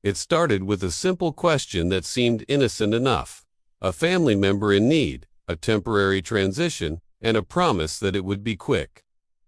It started with a simple question that seemed innocent enough. A family member in need, a temporary transition, and a promise that it would be quick.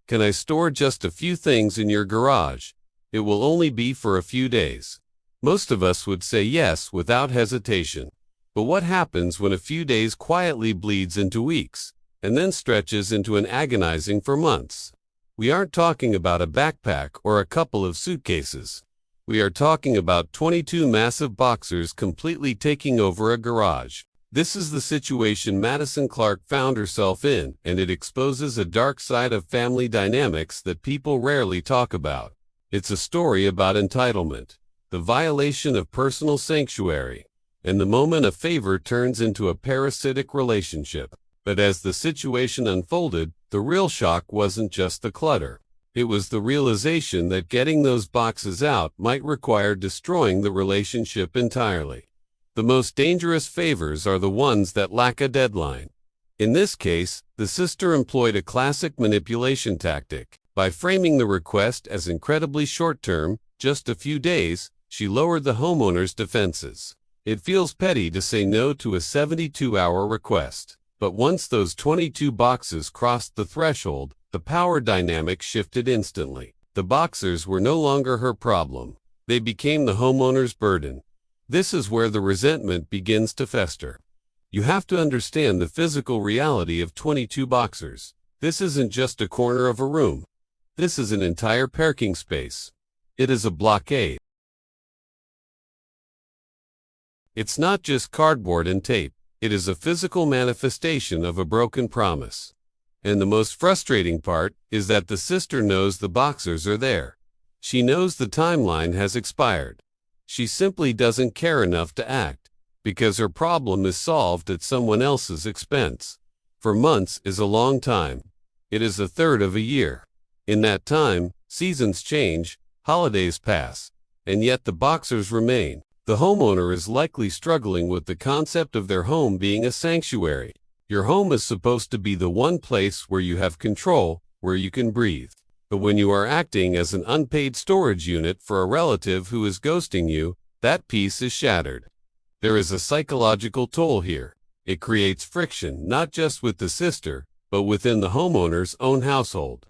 "Can I store just a few things in your garage? It will only be for a few days." Most of us would say yes without hesitation. But what happens when a few days quietly bleeds into weeks, and then stretches into an agonizing for months? We aren't talking about a backpack or a couple of suitcases. We are talking about 22 massive boxers completely taking over a garage. This is the situation Madison Clark found herself in, and it exposes a dark side of family dynamics that people rarely talk about. It's a story about entitlement, the violation of personal sanctuary, and the moment a favor turns into a parasitic relationship. But as the situation unfolded, the real shock wasn't just the clutter. It was the realization that getting those boxes out might require destroying the relationship entirely. The most dangerous favors are the ones that lack a deadline. In this case, the sister employed a classic manipulation tactic. By framing the request as incredibly short-term, just a few days, she lowered the homeowner's defenses. It feels petty to say no to a 72-hour request. But once those 22 boxes crossed the threshold, the power dynamic shifted instantly. The boxers were no longer her problem. They became the homeowner's burden. This is where the resentment begins to fester. You have to understand the physical reality of 22 boxers. This isn't just a corner of a room. This is an entire parking space. It is a blockade. It's not just cardboard and tape. It is a physical manifestation of a broken promise. And the most frustrating part is that the sister knows the boxers are there. She knows the timeline has expired. She simply doesn't care enough to act, because her problem is solved at someone else's expense. For months is a long time. It is a third of a year. In that time, seasons change, holidays pass, and yet the boxers remain. The homeowner is likely struggling with the concept of their home being a sanctuary. Your home is supposed to be the one place where you have control, where you can breathe. But when you are acting as an unpaid storage unit for a relative who is ghosting you, that peace is shattered. There is a psychological toll here. It creates friction not just with the sister, but within the homeowner's own household.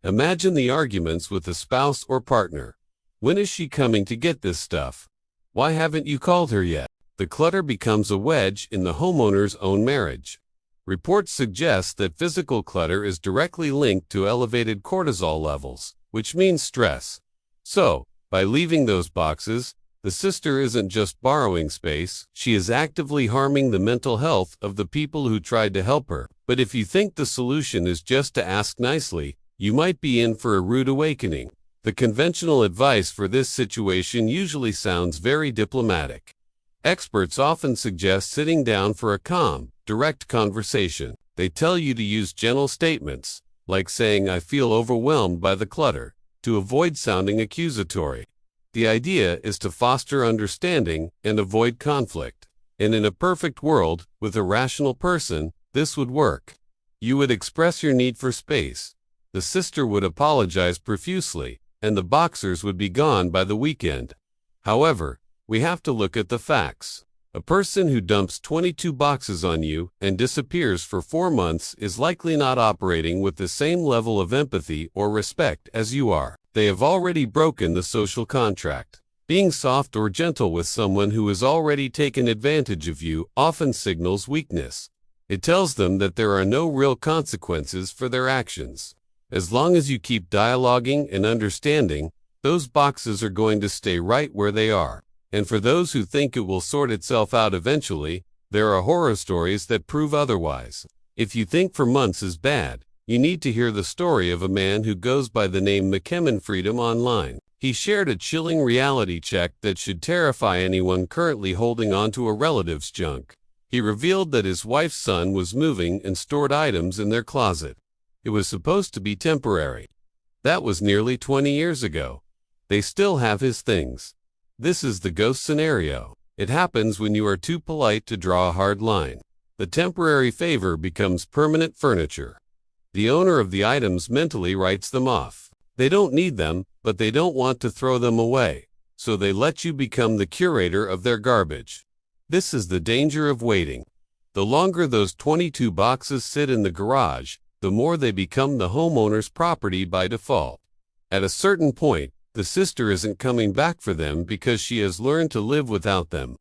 Imagine the arguments with a spouse or partner. "When is she coming to get this stuff? Why haven't you called her yet?" The clutter becomes a wedge in the homeowner's own marriage. Reports suggest that physical clutter is directly linked to elevated cortisol levels, which means stress. So, by leaving those boxes, the sister isn't just borrowing space, she is actively harming the mental health of the people who tried to help her. But if you think the solution is just to ask nicely, you might be in for a rude awakening. The conventional advice for this situation usually sounds very diplomatic. Experts often suggest sitting down for a calm, direct conversation. They tell you to use gentle statements, like saying, "I feel overwhelmed by the clutter," to avoid sounding accusatory. The idea is to foster understanding and avoid conflict. And in a perfect world, with a rational person, this would work. You would express your need for space. The sister would apologize profusely, and the boxers would be gone by the weekend. However, we have to look at the facts. A person who dumps 22 boxes on you and disappears for 4 months is likely not operating with the same level of empathy or respect as you are. They have already broken the social contract. Being soft or gentle with someone who has already taken advantage of you often signals weakness. It tells them that there are no real consequences for their actions. As long as you keep dialoguing and understanding, those boxes are going to stay right where they are. And for those who think it will sort itself out eventually, there are horror stories that prove otherwise. If you think for months is bad, you need to hear the story of a man who goes by the name McKemmon Freedom online. He shared a chilling reality check that should terrify anyone currently holding on to a relative's junk. He revealed that his wife's son was moving and stored items in their closet. It was supposed to be temporary. That was nearly 20 years ago. They still have his things. This is the ghost scenario. It happens when you are too polite to draw a hard line. The temporary favor becomes permanent furniture. The owner of the items mentally writes them off. They don't need them, but they don't want to throw them away. so they let you become the curator of their garbage. This is the danger of waiting. The longer those 22 boxes sit in the garage, the more they become the homeowner's property by default. At a certain point, the sister isn't coming back for them because she has learned to live without them.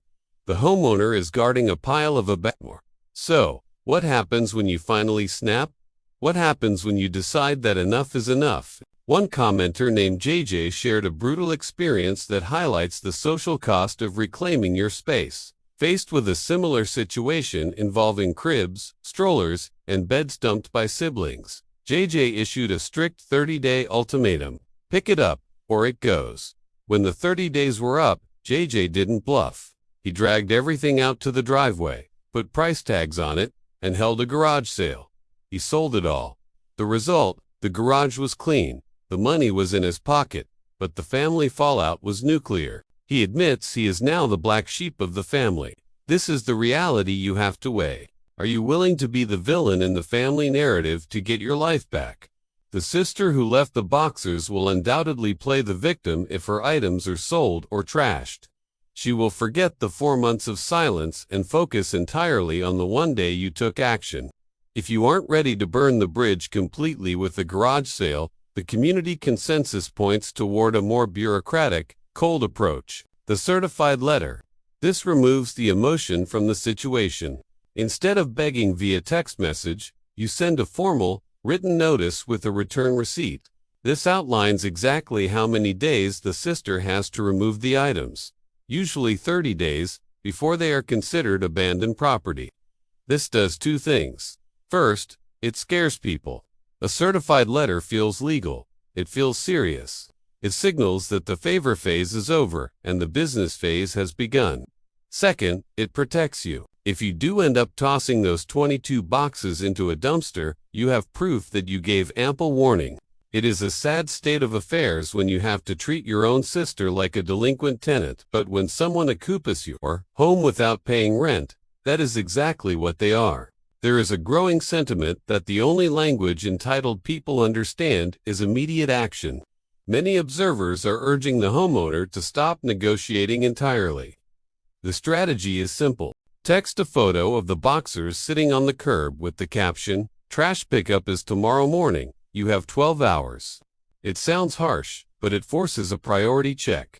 The homeowner is guarding a pile of more. So, what happens when you finally snap? What happens when you decide that enough is enough? One commenter named JJ shared a brutal experience that highlights the social cost of reclaiming your space. Faced with a similar situation involving cribs, strollers, and beds dumped by siblings, JJ issued a strict 30-day ultimatum. Pick it up, or it goes. When the 30 days were up, JJ didn't bluff. He dragged everything out to the driveway, put price tags on it, and held a garage sale. He sold it all. The result, the garage was clean, the money was in his pocket, but the family fallout was nuclear. He admits he is now the black sheep of the family. This is the reality you have to weigh. Are you willing to be the villain in the family narrative to get your life back? The sister who left the boxers will undoubtedly play the victim if her items are sold or trashed. She will forget the 4 months of silence and focus entirely on the one day you took action. If you aren't ready to burn the bridge completely with the garage sale, the community consensus points toward a more bureaucratic, cold approach. The certified letter. This removes the emotion from the situation. Instead of begging via text message, you send a formal, written notice with a return receipt. This outlines exactly how many days the sister has to remove the items, usually 30 days, before they are considered abandoned property. This does 2 things. First, it scares people. A certified letter feels legal. It feels serious. It signals that the favor phase is over and the business phase has begun. Second, it protects you. If you do end up tossing those 22 boxes into a dumpster, you have proof that you gave ample warning. It is a sad state of affairs when you have to treat your own sister like a delinquent tenant, but when someone occupies your home without paying rent, that is exactly what they are. There is a growing sentiment that the only language entitled people understand is immediate action. Many observers are urging the homeowner to stop negotiating entirely. The strategy is simple. Text a photo of the boxers sitting on the curb with the caption, "Trash pickup is tomorrow morning. You have 12 hours." It sounds harsh, but it forces a priority check.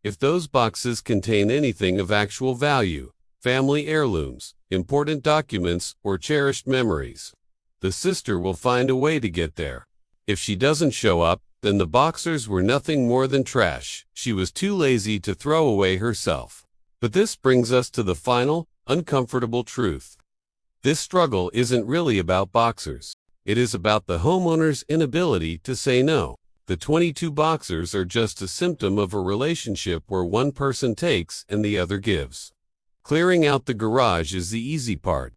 If those boxes contain anything of actual value, family heirlooms, important documents, or cherished memories, the sister will find a way to get there. If she doesn't show up, then the boxers were nothing more than trash. She was too lazy to throw away herself. But this brings us to the final, uncomfortable truth. This struggle isn't really about boxers. It is about the homeowner's inability to say no. The 22 boxers are just a symptom of a relationship where one person takes and the other gives. Clearing out the garage is the easy part.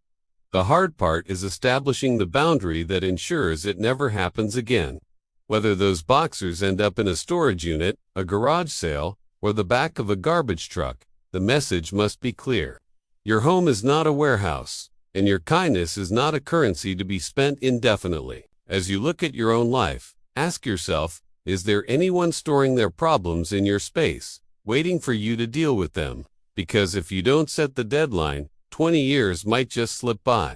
The hard part is establishing the boundary that ensures it never happens again. Whether those boxers end up in a storage unit, a garage sale, or the back of a garbage truck, the message must be clear. Your home is not a warehouse, and your kindness is not a currency to be spent indefinitely. As you look at your own life, ask yourself, is there anyone storing their problems in your space, waiting for you to deal with them? Because if you don't set the deadline, 20 years might just slip by.